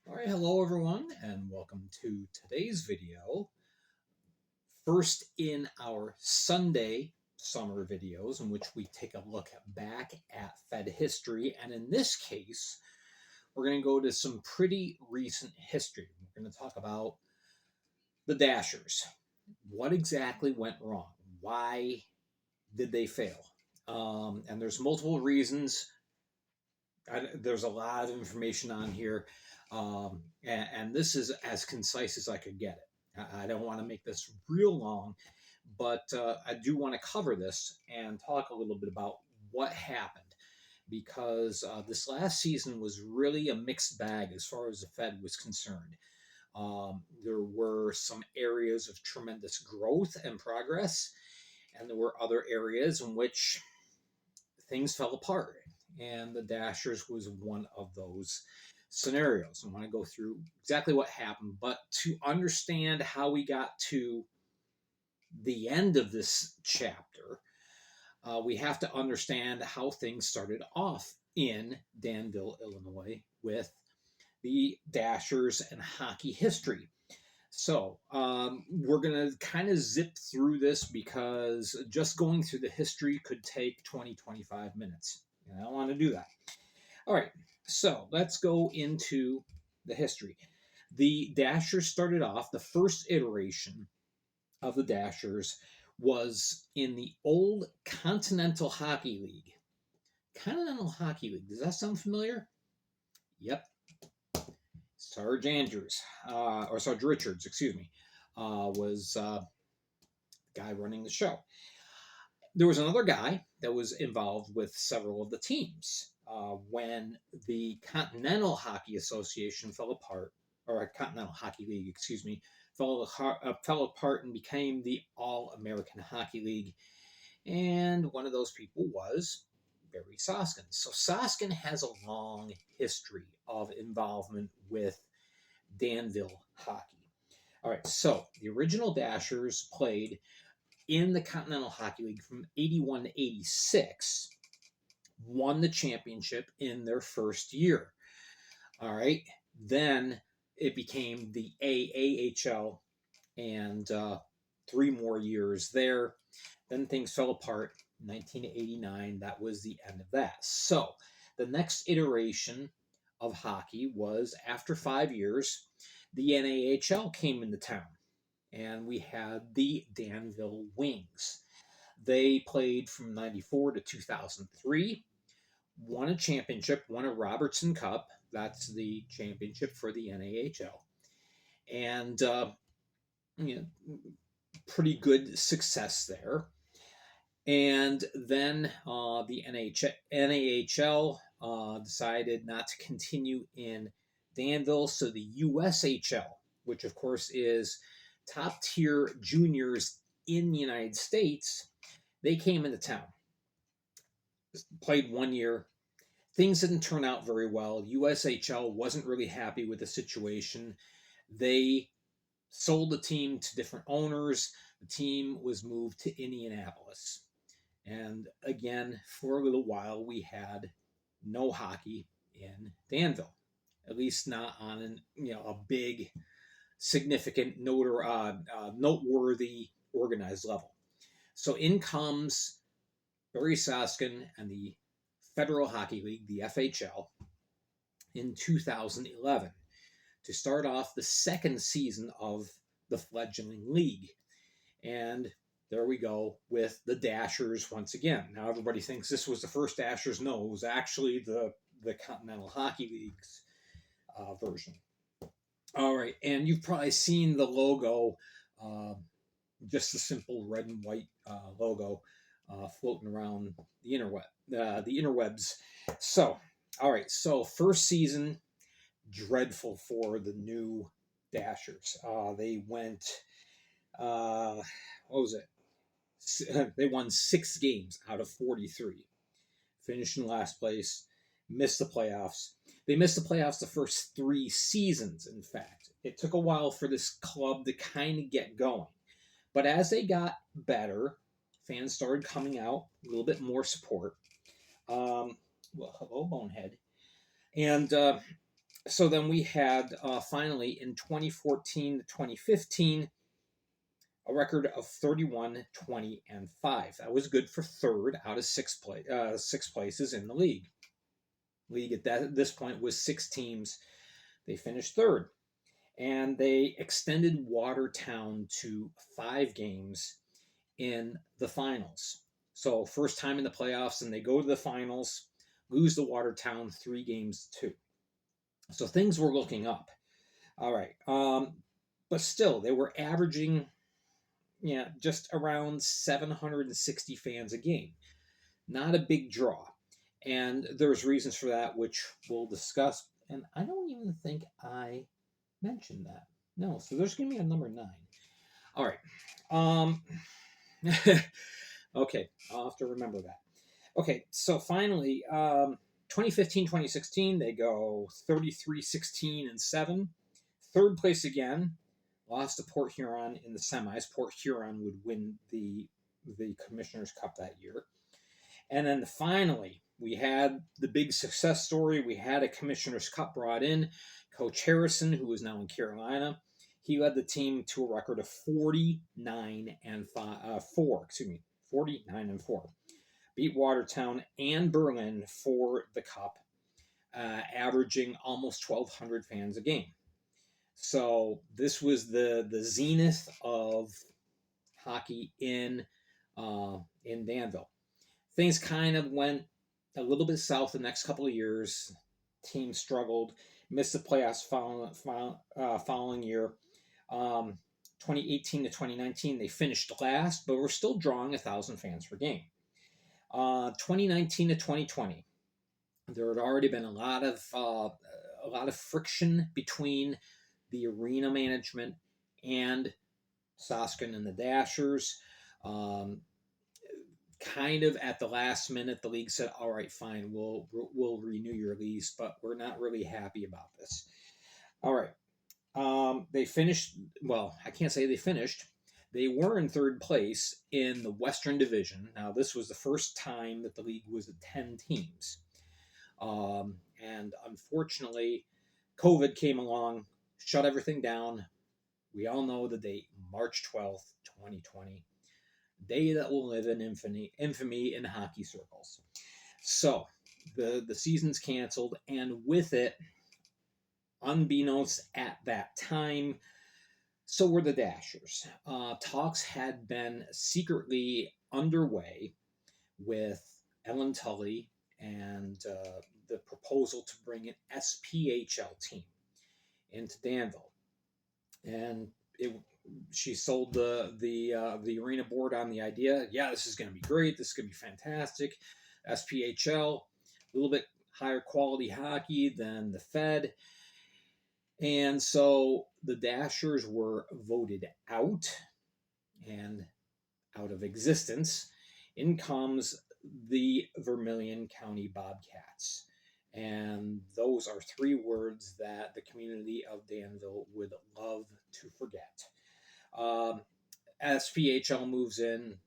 All right, hello everyone, and welcome to today's video. First in our Sunday summer videos, in which we take a look back at Fed history, and in this case, we're going to go to some pretty recent history. We're going to talk about the Dashers. What exactly went wrong? Why did they fail? And there's multiple reasons. There's a lot of information on here, and this is as concise as I could get it. I don't want to make this real long, but I do want to cover this and talk a little bit about what happened because this last season was really a mixed bag as far as the Fed was concerned. There were some areas of tremendous growth and progress, and there were other areas in which things fell apart. And the Dashers was one of those scenarios. I want to go through exactly what happened, but to understand how we got to the end of this chapter, we have to understand how things started off in Danville, Illinois, with the Dashers and hockey history. So we're going to kind of zip through this because just going through the history could take 20-25 minutes. And I don't want to do that. All right, so let's go into the history. The Dashers started off, the first iteration of the Dashers was in the old Continental Hockey League. Continental Hockey League, does that sound familiar? Yep. Sarge Andrews, or Sarge Richards, excuse me, was the guy running the show. There was another guy that was involved with several of the teams. When the Continental Hockey Association fell apart, or Continental Hockey League, excuse me, fell apart and became the All-American Hockey League. And one of those people was Barry Soskin. So Soskin has a long history of involvement with Danville hockey. All right, so the original Dashers played in the Continental Hockey League from 81 to 86, won the championship in their first year. All right, then it became the AAHL and 3 more years there. Then things fell apart. 1989, that was the end of that. So the next iteration of hockey was after 5 years, the NAHL came into town, and we had the Danville Wings. They played from 94 to 2003, won a championship, won a Robertson Cup. That's the championship for the NAHL. And, pretty good success there. And then the NAHL decided not to continue in Danville, so the USHL, which of course is top tier juniors in the United States, they came into town. Played 1 year. Things didn't turn out very well. USHL wasn't really happy with the situation. They sold the team to different owners. The team was moved to Indianapolis. And again, for a little while, we had no hockey in Danville, at least not on a big, significant, noteworthy, organized level. So in comes Barry Soskin and the Federal Hockey League, the FHL, in 2011 to start off the second season of the fledgling league. And there we go with the Dashers once again. Now everybody thinks this was the first Dashers. No, it was actually the Continental Hockey League's version. All right, and you've probably seen the logo, just the simple red and white logo floating around the interwebs. So, all right, so first season, dreadful for the new Dashers. They went, what was it? They won 6 games out of 43, finished in last place, missed the playoffs. They missed the playoffs the first 3 seasons, in fact. It took a while for this club to kind of get going. But as they got better, fans started coming out, a little bit more support. Well, hello, Bonehead. And So then we had finally in 2014 to 2015 a record of 31, 20, and 5. That was good for third out of six places in the league. League at this point was 6 teams. They finished third, and they extended Watertown to 5 games in the finals. So first time in the playoffs, and they go to the finals, lose to Watertown 3 games to 2. So things were looking up. All right, but still they were averaging, just around 760 fans a game. Not a big draw, and there's reasons for that, which we'll discuss. And I don't even think I mentioned that. No, so there's going to be a number 9. All right. Um, okay, I'll have to remember that. Okay, so finally, 2015 2016, they go 33 16 and 7. Third place again, lost to Port Huron in the semis. Port Huron would win the Commissioner's Cup that year. And then finally, we had the big success story. We had a Commissioner's Cup brought in. Coach Harrison, who is now in Carolina, he led the team to a record of 49 and 4. 49 and 4. Beat Watertown and Berlin for the Cup, averaging almost 1,200 fans a game. So this was the zenith of hockey in Danville. Things kind of went a little bit south the next couple of years. Team struggled, missed the playoffs following year. 2018 to 2019, they finished last, but were still drawing 1,000 fans per game. 2019 to 2020, there had already been a lot of friction between the arena management and Soskin and the Dashers. Kind of at the last minute, the league said, "All right, fine, we'll renew your lease, but we're not really happy about this." All right, they finished. Well, I can't say they finished. They were in third place in the Western Division. Now, this was the first time that the league was at 10 teams. And unfortunately, COVID came along, shut everything down. We all know the date, March 12th, 2020. Day that will live in infamy in hockey circles. So the season's canceled, and with it, unbeknownst at that time, so were the Dashers. Talks had been secretly underway with Ellen Tully and the proposal to bring an SPHL team into Danville, and she sold the arena board on the idea. Yeah, this is going to be great. This is going to be fantastic. SPHL, a little bit higher quality hockey than the Fed. And so the Dashers were voted out and out of existence. In comes the Vermilion County Bobcats. And those are 3 words that the community of Danville would love to forget. SPHL moves in,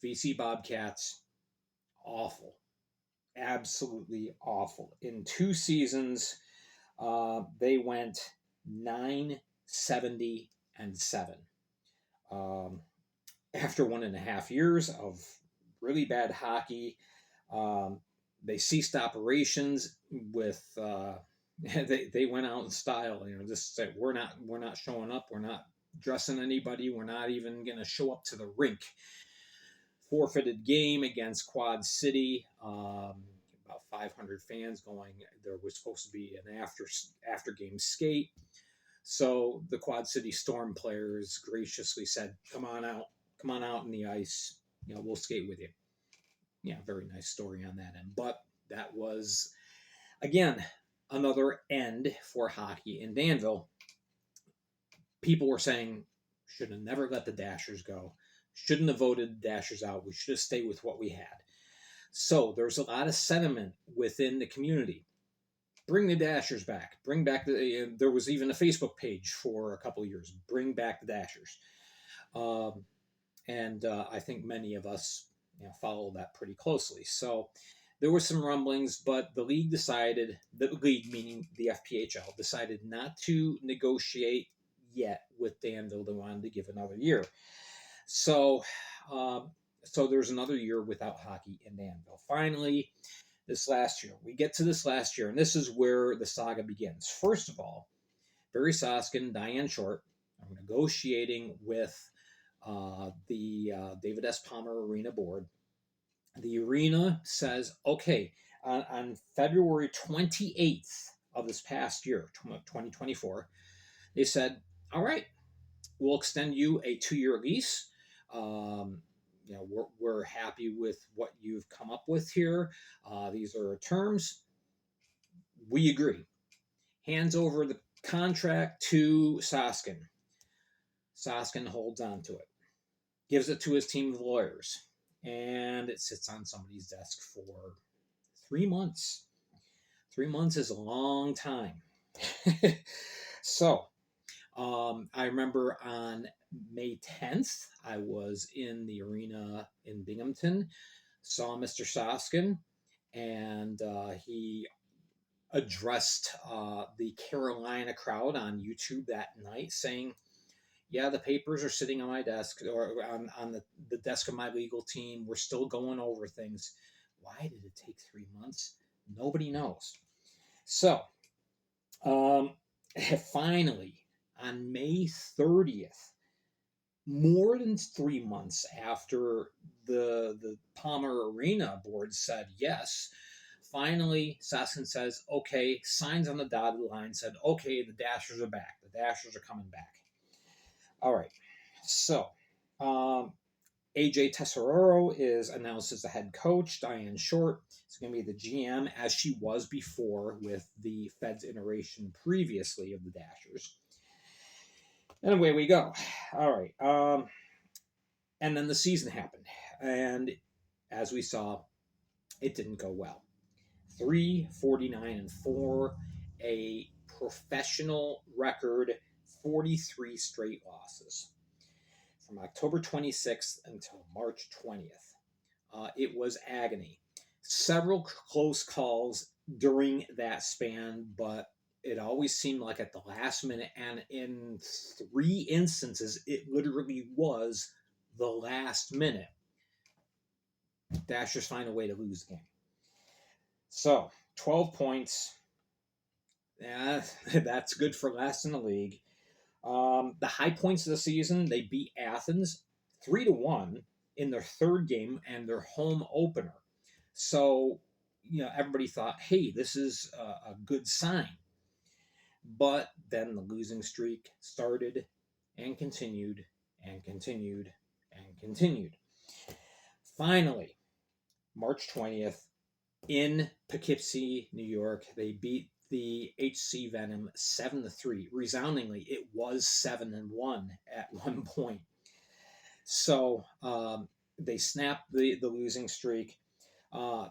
VC Bobcats, awful. Absolutely awful. In 2 seasons, they went 970 and 7. After 1.5 years of really bad hockey, they ceased operations with. They went out in style. Just said we're not showing up. We're not dressing anybody. We're not even going to show up to the rink. Forfeited game against Quad City. About 500 fans going. There was supposed to be an after game skate. So the Quad City Storm players graciously said, "Come on out in the ice. We'll skate with you." Yeah, very nice story on that end. But that was, again, another end for hockey in Danville. People were saying, should have never let the Dashers go. Shouldn't have voted the Dashers out. We should have stayed with what we had. So there's a lot of sentiment within the community. Bring the Dashers back. Bring back there was even a Facebook page for a couple of years. Bring back the Dashers. And I think many of us follow that pretty closely. So there were some rumblings, but the league decided, the league meaning the FPHL, decided not to negotiate yet with Danville. They wanted to give another year. So, um, so there's another year without hockey in Danville. Finally, this last year, we get to this last year, and this is where the saga begins. First of all, Barry Soskin, Diane Short are negotiating with the David S. Palmer Arena board. The arena says, okay, on February 28th of this past year, 2024, they said, all right, we'll extend you a 2-year lease. We're happy with what you've come up with here. These are our terms. We agree. Hands over the contract to Soskin. Soskin holds on to it, gives it to his team of lawyers, and it sits on somebody's desk for 3 months. 3 months is a long time. So, I remember on May 10th, I was in the arena in Binghamton, saw Mr. Soskin, and he addressed the Carolina crowd on YouTube that night saying, yeah, the papers are sitting on my desk or on the desk of my legal team. We're still going over things. Why did it take 3 months? Nobody knows. So, finally, on May 30th, more than 3 months after the Palmer Arena board said yes, finally Soskin says, okay, signs on the dotted line, said, okay, the Dashers are back. The Dashers are coming back. All right. So, AJ Tesseraro is announced as the head coach. Diane Short is going to be the GM, as she was before with the Fed's iteration previously of the Dashers. And away we go. All right. And then the season happened. And as we saw, it didn't go well. 3-49-4, a professional record, 43 straight losses from October 26th until March 20th. It was agony. Several close calls during that span, but it always seemed like at the last minute, and in 3 instances, it literally was the last minute. Dashers find a way to lose the game. So, 12 points. Yeah, that's good for last in the league. The high points of the season, they beat Athens 3-1 in their 3rd game and their home opener. So, everybody thought, hey, this is a good sign. But then the losing streak started and continued and continued and continued. Finally, March 20th, in Poughkeepsie, New York, they beat the HC Venom 7-3. Resoundingly, it was 7-1 at one point. So they snapped the losing streak.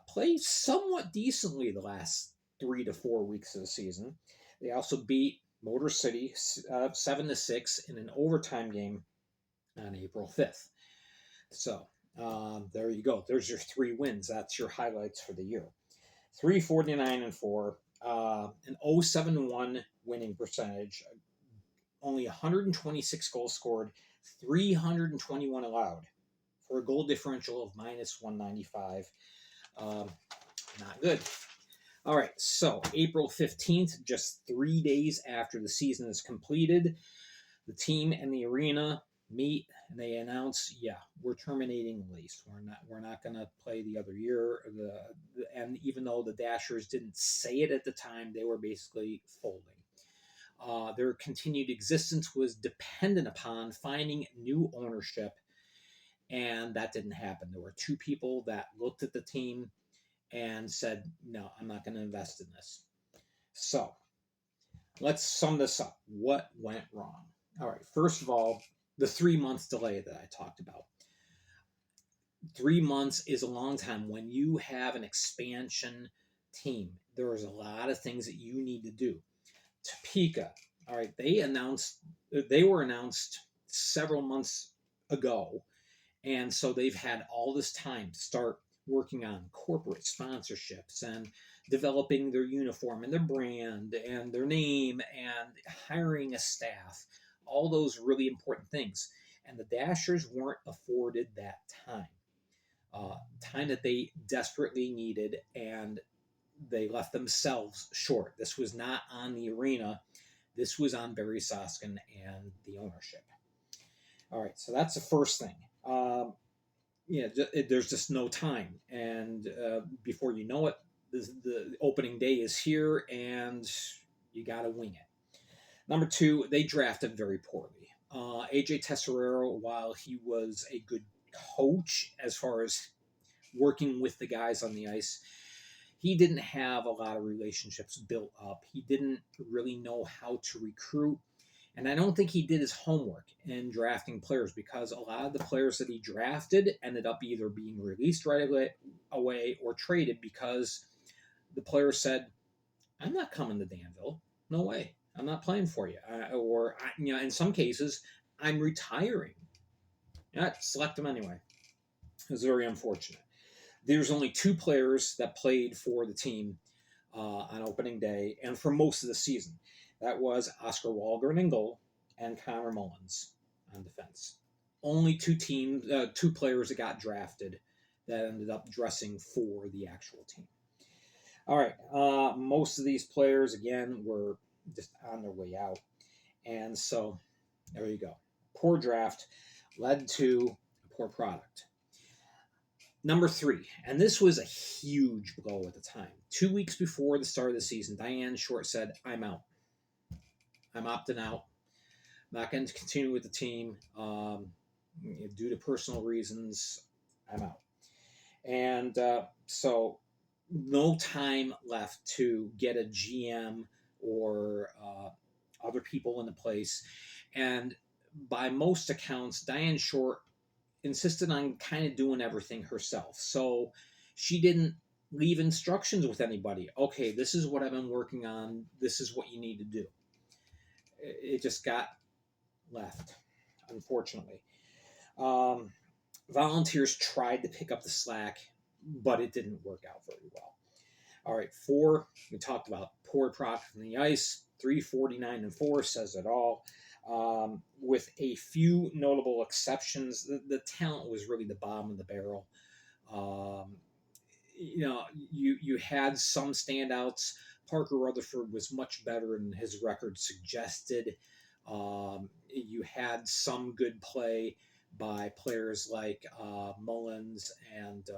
Played somewhat decently the last 3 to 4 weeks of the season. They also beat Motor City 7-6 in an overtime game on April 5th. So there you go. There's your 3 wins. That's your highlights for the year. 3-49-4, an 0.71 winning percentage, only 126 goals scored, 321 allowed, for a goal differential of -195. Not good. All right, so April 15th, just 3 days after the season is completed, the team and the arena meet and they announce, yeah, we're terminating the lease. We're not going to play the other year. And even though the Dashers didn't say it at the time, they were basically folding. Their continued existence was dependent upon finding new ownership, and that didn't happen. There were 2 people that looked at the team and said, no, I'm not going to invest in this. So let's sum this up. What went wrong? All right, first of all, the 3-month delay that I talked about. 3 months is a long time. When you have an expansion team, there's a lot of things that you need to do. Topeka, all right, they were announced several months ago, and so they've had all this time to start working on corporate sponsorships and developing their uniform and their brand and their name and hiring a staff, all those really important things. And the Dashers weren't afforded that time, time that they desperately needed, and they left themselves short. This was not on the arena. This was on Barry Soskin and the ownership. All right, so that's the first thing. There's just no time, and before you know it, the opening day is here, and you got to wing it. Number two, they drafted very poorly. AJ Tesserero, while he was a good coach as far as working with the guys on the ice, he didn't have a lot of relationships built up. He didn't really know how to recruit. And I don't think he did his homework in drafting players, because a lot of the players that he drafted ended up either being released right away or traded because the player said, I'm not coming to Danville. No way. I'm not playing for you. In some cases, I'm retiring. Select him anyway. It was very unfortunate. There's only two players that played for the team on opening day and for most of the season. That was Oscar Wahlgren in goal and Connor Mullins on defense. Only two players that got drafted that ended up dressing for the actual team. All right, most of these players, again, were just on their way out. And so there you go. Poor draft led to a poor product. Number three, and this was a huge blow at the time. 2 weeks before the start of the season, Diane Short said, I'm out. I'm opting out. I'm not going to continue with the team. Due to personal reasons, I'm out. And so no time left to get a GM or other people into place. And by most accounts, Diane Short insisted on kind of doing everything herself. So she didn't leave instructions with anybody. Okay, this is what I've been working on. This is what you need to do. It just got left, unfortunately. Volunteers tried to pick up the slack, but it didn't work out very well. All right, 4, we talked about poor product on the ice. 349-4 says it all. With a few notable exceptions, the talent was really the bottom of the barrel. You had some standouts. Parker Rutherford was much better than his record suggested. You had some good play by players like Mullins and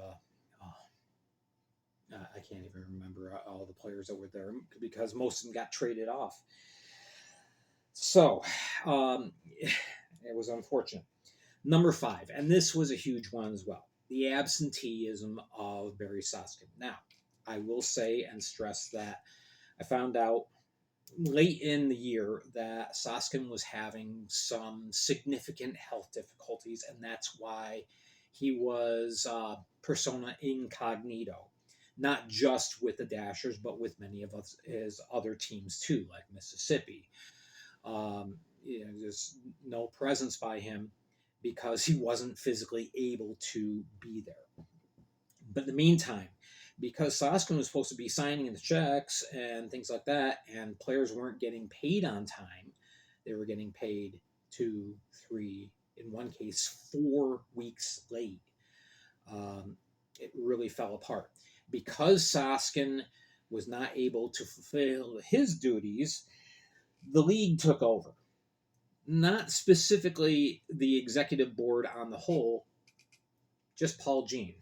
I can't even remember all the players that were there because most of them got traded off. So it was unfortunate. Number 5, and this was a huge one as well, the absenteeism of Barry Soskin. Now, I will say and stress that I found out late in the year that Soskin was having some significant health difficulties, and that's why he was persona incognito, not just with the Dashers, but with many of his other teams too, like Mississippi. There's no presence by him because he wasn't physically able to be there. But in the meantime, because Soskin was supposed to be signing the checks and things like that, and players weren't getting paid on time, they were getting paid 2, 3, in one case, 4 weeks late. It really fell apart. Because Soskin was not able to fulfill his duties, the league took over. Not specifically the executive board on the whole, just Paul Jean.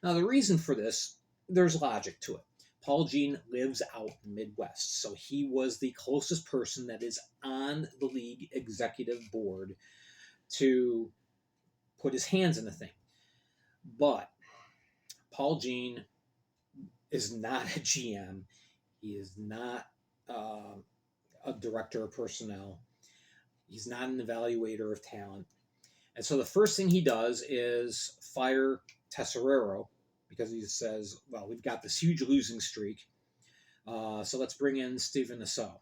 Now, the reason for this, there's logic to it. Paul Jean lives out in the Midwest, so he was the closest person that is on the league executive board to put his hands in the thing. But Paul Jean is not a GM. He is not a director of personnel. He's not an evaluator of talent. And so the first thing he does is fire Tesserero because he says, well, we've got this huge losing streak. So let's bring in Stephen Assault.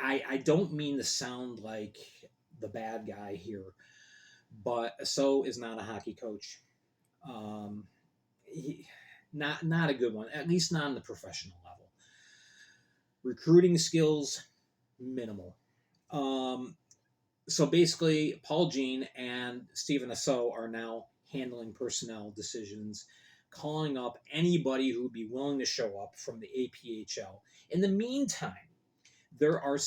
I don't mean to sound like the bad guy here, but Assault is not a hockey coach. Um, not a good one, at least not on the professional level. Recruiting skills, minimal. Um, so basically, Paul Jean and Stephen Asso are now handling personnel decisions, calling up anybody who would be willing to show up from the APHL. In the meantime, there are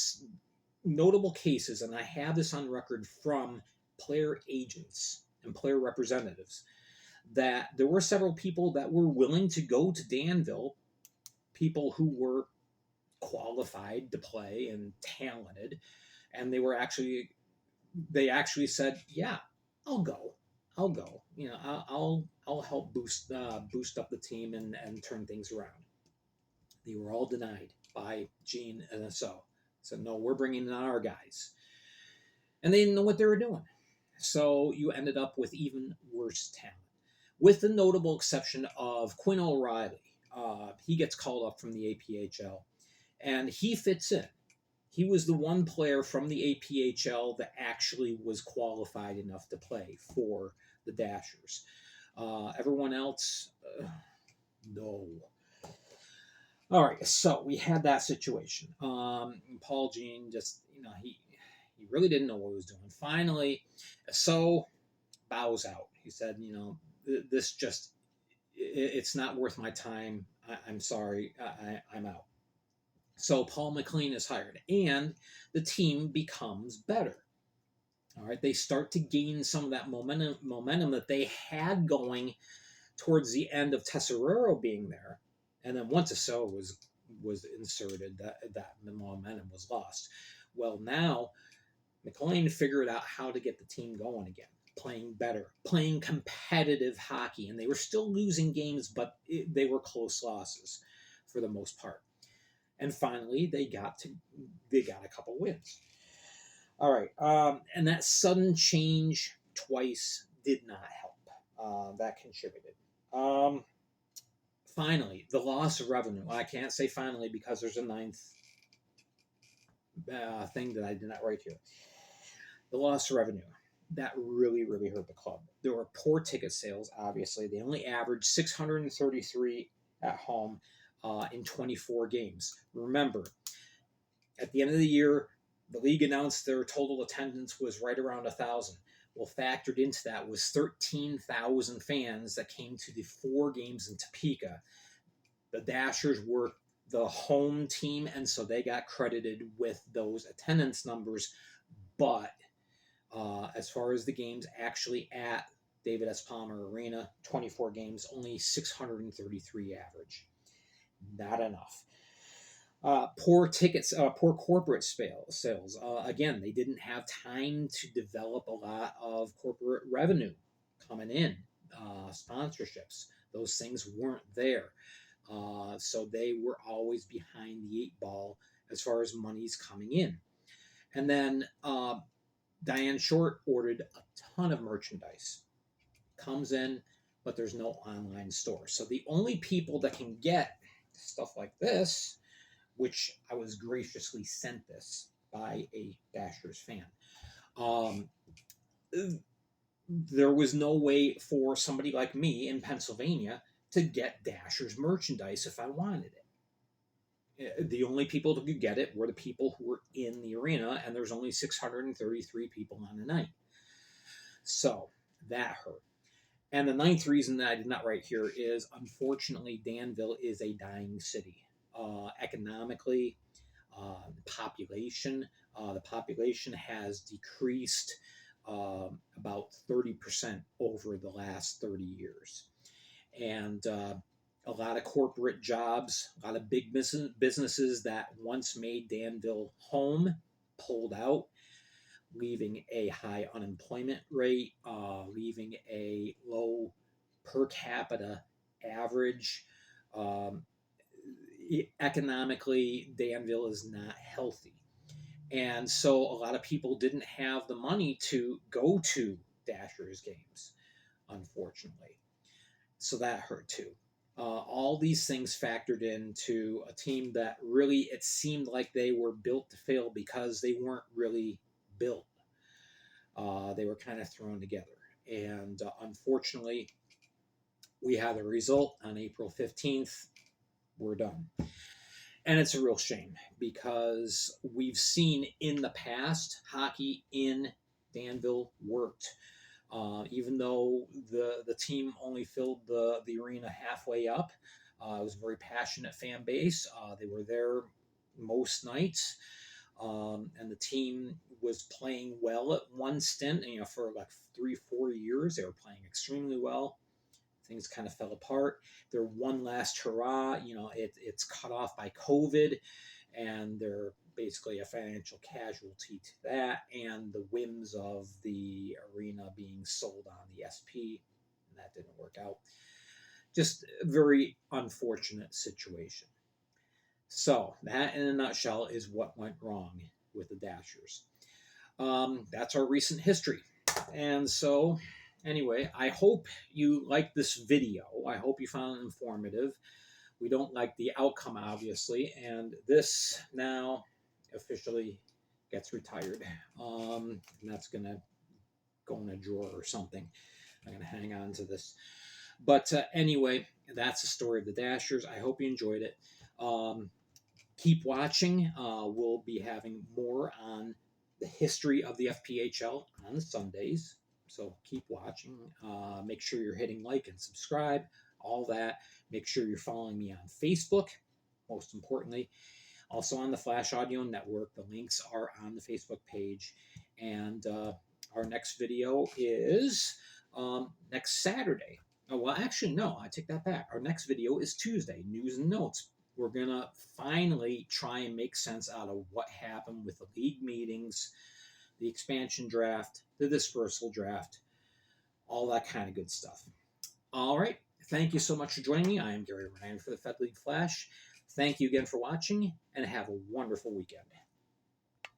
notable cases, and I have this on record from player agents and player representatives, that there were several people that were willing to go to Danville, people who were qualified to play and talented, and they actually said, "Yeah, I'll go. I'll go. You know, I'll help boost up the team and turn things around." They were all denied by Gene and so. So no, we're bringing in our guys, and they didn't know what they were doing. So you ended up with even worse talent, with the notable exception of Quinn O'Reilly. He gets called up from the APHL, and he fits in. He was the one player from the APHL that actually was qualified enough to play for the Dashers. Everyone else, no. All right, so we had that situation. Paul Jean just, he really didn't know what he was doing. Finally, so bows out. He said, this just, it's not worth my time. I'm sorry. I'm out. So Paul McLean is hired, and the team becomes better. All right, they start to gain some of that momentum that they had going towards the end of Tesserero being there, and then once Asso was inserted, that momentum was lost. Well, now McLean figured out how to get the team going again, playing better, playing competitive hockey, and they were still losing games, but they were close losses for the most part. And finally, they got a couple wins. All right, and that sudden change twice did not help. That contributed. Finally, the loss of revenue. I can't say finally because there's a ninth thing that I did not write here. The loss of revenue. That really, really hurt the club. There were poor ticket sales, obviously. They only averaged 633 at home in 24 games. Remember, at the end of the year, the league announced their total attendance was right around 1,000. Well, factored into that was 13,000 fans that came to the 4 games in Topeka. The Dashers were the home team, and so they got credited with those attendance numbers. But as far as the games actually at David S. Palmer Arena, 24 games, only 633 average. Not enough. Poor tickets, poor corporate sales. Again, they didn't have time to develop a lot of corporate revenue coming in, sponsorships. Those things weren't there. So they were always behind the 8 ball as far as money's coming in. And then Diane Short ordered a ton of merchandise. Comes in, but there's no online store. So the only people that can get stuff like this, which I was graciously sent this by a Dashers fan, there was no way for somebody like me in Pennsylvania to get Dashers merchandise if I wanted it. The only people that could get it were the people who were in the arena, and there's only 633 people on the night. So that hurt. And the ninth reason that I did not write here is, unfortunately, Danville is a dying city. Economically, the population has decreased about 30% over the last 30 years. And a lot of corporate jobs, a lot of big businesses that once made Danville home pulled out, leaving a high unemployment rate, leaving a low per capita average. Economically, Danville is not healthy. And so a lot of people didn't have the money to go to Dashers games, unfortunately. So that hurt too. All these things factored into a team that really, it seemed like they were built to fail because they weren't really built. They were kind of thrown together. And unfortunately, We have a result on April 15th. We're done. And it's a real shame because we've seen in the past hockey in Danville worked. Even though the team only filled the arena halfway up, it was a very passionate fan base. They were there most nights, and the team was playing well at one stint. You know, for like 3-4 years, they were playing extremely well. Things kind of fell apart. Their one last hurrah, you know, it's cut off by COVID, and they're basically a financial casualty to that and the whims of the arena being sold on the SP, and that didn't work out. Just a very unfortunate situation. So that, in a nutshell, is what went wrong with the Dashers. That's our recent history. And so, anyway, I hope you liked this video. I hope you found it informative. We don't like the outcome, obviously, and this now officially gets retired. And that's going to go in a drawer or something. I'm going to hang on to this. But anyway, that's the story of the Dashers. I hope you enjoyed it. Keep watching. We'll be having more on the history of the FPHL on Sundays. So keep watching. Make sure you're hitting like and subscribe, all that. Make sure you're following me on Facebook, most importantly. Also on the Flash Audio Network. The links are on the Facebook page. And our next video is next Saturday. Oh, well, actually, no, I take that back. Our next video is Tuesday, News and Notes. We're going to finally try and make sense out of what happened with the league meetings, the expansion draft, the dispersal draft, all that kind of good stuff. All right. Thank you so much for joining me. I am Gary Ryan for the Fed League Flash. Thank you again for watching, and have a wonderful weekend.